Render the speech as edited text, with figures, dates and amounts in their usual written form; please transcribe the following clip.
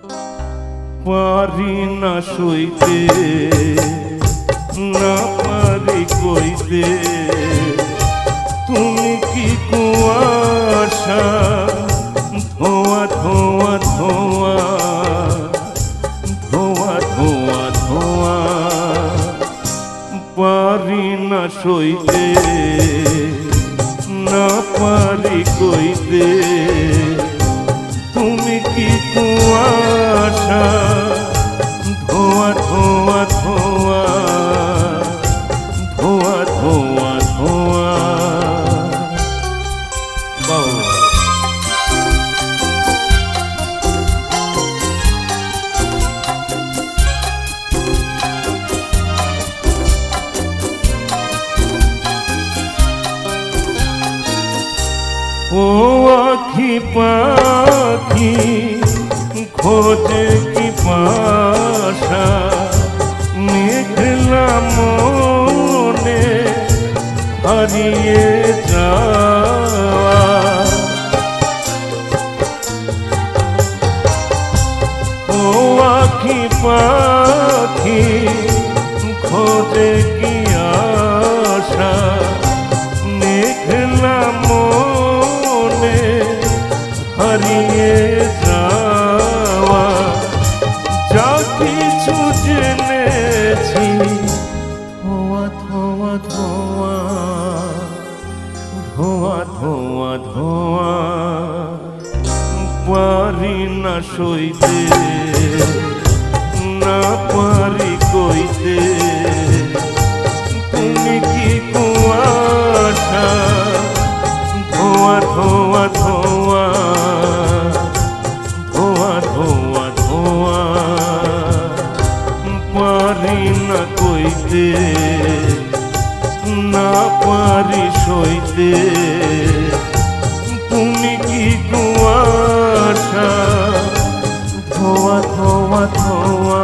পারি না সইতে না পারি কইতে তুমি কি কুয়াশা ধোয়া ধোয়া ধোয়া ধোয়া ধোয়া ধোয়া পারি না সইতে না পারি কইতে তুমি কি কুয়াশা ধোয়া ধোয়া ধোয়া ধোয়া ধোয়া ধোয়া ও আখি পাখি খোঁজে কি পাশা মেঘলা মনে হারিয়ে যাওয়া ও আখি পাখি খোঁজে কি আশা মেঘলা মনে হারিয়ে যাওয়া যা কিছু জেনেছি ধোয়া ধোয়া ধোয়া ধোয়া ধোয়া ধোয়া পারি না সইতে না পারি কইতে তুমি কি কুয়াশা ধোয়া ধোয়া ধোয়া ধোয়া ধোয়া ধোয়া পারি না কইতে না পারি সইতে তুমি কি কুয়াশা ধোয়া ধোয়া ধোয়া